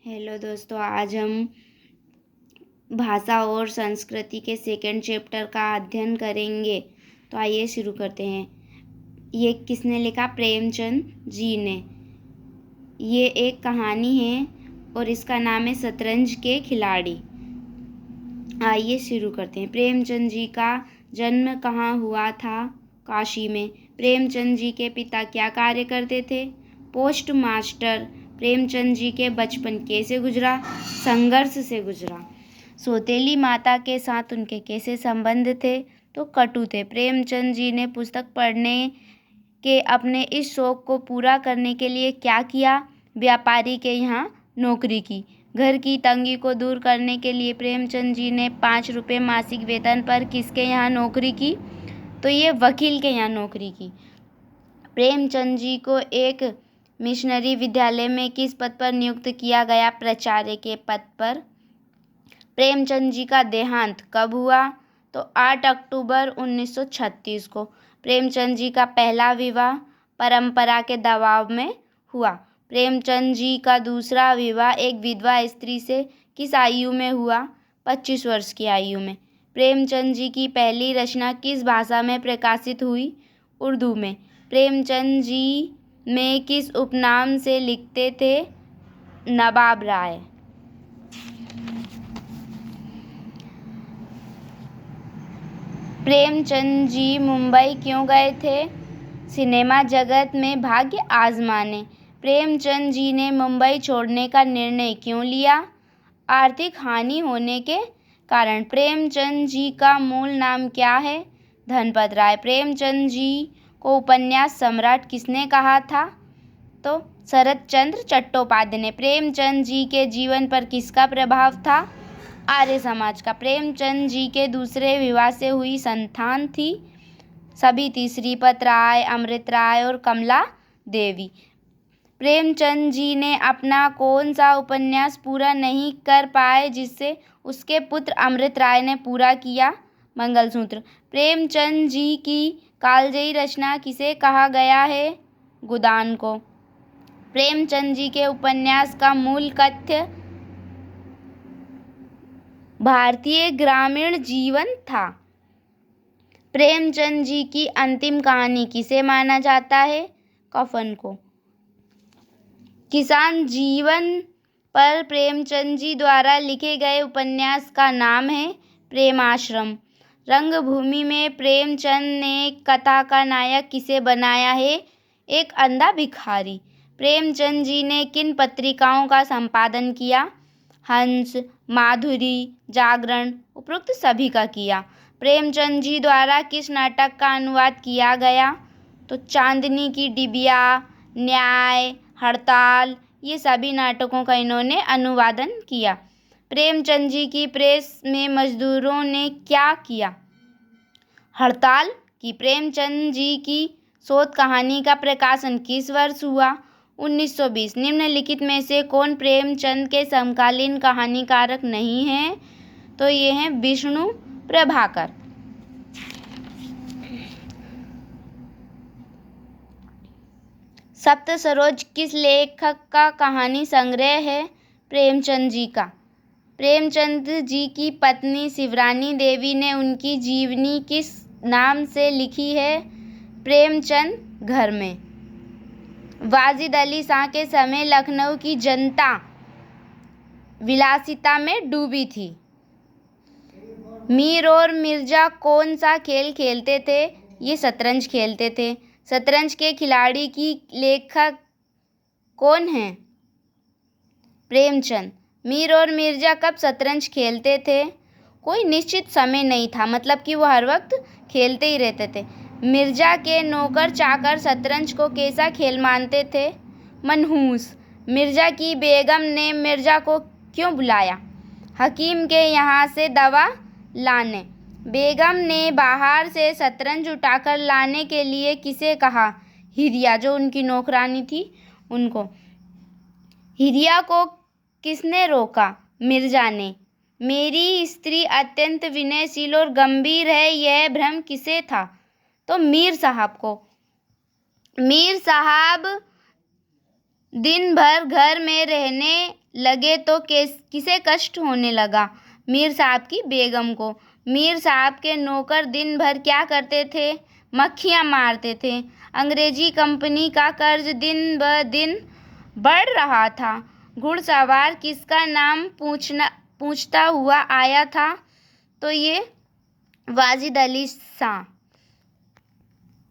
Hello दोस्तों, आज हम भाषा और संस्कृति के सेकंड चैप्टर का अध्ययन करेंगे। तो आइए शुरू करते हैं। ये किसने लिखा? प्रेमचंद जी ने। ये एक कहानी है और इसका नाम है शतरंज के खिलाड़ी। आइए शुरू करते हैं। प्रेमचंद जी का जन्म कहाँ हुआ था? काशी में। प्रेमचंद जी के पिता क्या कार्य करते थे? Post master. प्रेमचंद जी के बचपन कैसे गुजरा? संघर्ष से गुजरा। सौतेली माता के साथ उनके कैसे संबंध थे? तो कटु थे। प्रेमचंद जी ने पुस्तक पढ़ने के अपने इस शौक को पूरा करने के लिए क्या किया? व्यापारी के यहाँ नौकरी की। घर की तंगी को दूर करने के लिए प्रेमचंद जी ने 5 रुपये मासिक वेतन पर किसके यहाँ नौकरी की? तो ये वकील के यहाँ नौकरी की। प्रेमचंद जी को एक मिशनरी विद्यालय में किस पद पर नियुक्त किया गया? प्राचार्य के पद पर। प्रेमचंद जी का देहांत कब हुआ? तो 8 अक्टूबर 1936 को। प्रेमचंद जी का पहला विवाह परंपरा के दबाव में हुआ। प्रेमचंद जी का दूसरा विवाह एक विधवा स्त्री से किस आयु में हुआ? 25 वर्ष की आयु में। प्रेमचंद जी की पहली रचना किस भाषा में प्रकाशित हुई? उर्दू में। प्रेमचंद जी में किस उपनाम से लिखते थे? नवाब राय। प्रेमचंद जी मुंबई क्यों गए थे? सिनेमा जगत में भाग्य आजमाने। प्रेमचंद जी ने मुंबई छोड़ने का निर्णय क्यों लिया? आर्थिक हानि होने के कारण। प्रेमचंद जी का मूल नाम क्या है? धनपत राय। प्रेमचंद जी को उपन्यास सम्राट किसने कहा था? तो शरत चंद्र चट्टोपाध्याय ने। प्रेमचंद जी के जीवन पर किसका प्रभाव था? आर्य समाज का। प्रेमचंद जी के दूसरे विवाह से हुई संतान थी सभी थी श्रीपत राय, अमृत राय और कमला देवी। प्रेमचंद जी ने अपना कौन सा उपन्यास पूरा नहीं कर पाए जिससे उसके पुत्र अमृत राय ने पूरा किया? मंगलसूत्र। प्रेमचंद जी की कालजयी रचना किसे कहा गया है? गोदान को। प्रेमचंद जी के उपन्यास का मूल कथ्य भारतीय ग्रामीण जीवन था। प्रेमचंद जी की अंतिम कहानी किसे माना जाता है? कफन को। किसान जीवन पर प्रेमचंद जी द्वारा लिखे गए उपन्यास का नाम है प्रेमाश्रम। रंगभूमि में प्रेमचंद ने कथा का नायक किसे बनाया है? एक अंधा भिखारी। प्रेमचंद जी ने किन पत्रिकाओं का संपादन किया? हंस, माधुरी, जागरण, उपरोक्त सभी का किया। प्रेमचंद जी द्वारा किस नाटक का अनुवाद किया गया? तो चांदनी की डिबिया, न्याय, हड़ताल, ये सभी नाटकों का इन्होंने अनुवादन किया। प्रेमचंद जी की प्रेस में मजदूरों ने क्या किया? हड़ताल की। प्रेमचंद जी की शोध कहानी का प्रकाशन किस वर्ष हुआ? 1920। निम्नलिखित में से कौन प्रेमचंद के समकालीन कहानीकारक नहीं है? तो ये हैं विष्णु प्रभाकर। सप्तसरोज किस लेखक का कहानी संग्रह है? प्रेमचंद जी का। प्रेमचंद जी की पत्नी शिवरानी देवी ने उनकी जीवनी किस नाम से लिखी है? प्रेमचंद घर में। वाजिद अली शाह के समय लखनऊ की जनता विलासिता में डूबी थी। मीर और मिर्जा कौन सा खेल खेलते थे? ये शतरंज खेलते थे। शतरंज के खिलाड़ी की लेखक कौन है? प्रेमचंद। मीर और मिर्जा कब शतरंज खेलते थे? कोई निश्चित समय नहीं था, मतलब कि वो हर वक्त खेलते ही रहते थे। मिर्जा के नौकर चाकर शतरंज को कैसा खेल मानते थे? मनहूस। मिर्जा की बेगम ने मिर्जा को क्यों बुलाया? हकीम के यहाँ से दवा लाने। बेगम ने बाहर से शतरंज उठाकर लाने के लिए किसे कहा? हिरिया, जो उनकी नौकरानी थी, उनको। हिरिया को किसने रोका? मिर्जा ने। मेरी स्त्री अत्यंत विनयशील और गंभीर है, यह भ्रम किसे था? तो मीर साहब को। मीर साहब दिन भर घर में रहने लगे तो किसे कष्ट होने लगा? मीर साहब की बेगम को। मीर साहब के नौकर दिन भर क्या करते थे? मक्खियाँ मारते थे। अंग्रेजी कंपनी का कर्ज दिन ब दिन बढ़ रहा था। घुड़सवार किसका नाम पूछता हुआ आया था? तो ये वाजिद अली शाह।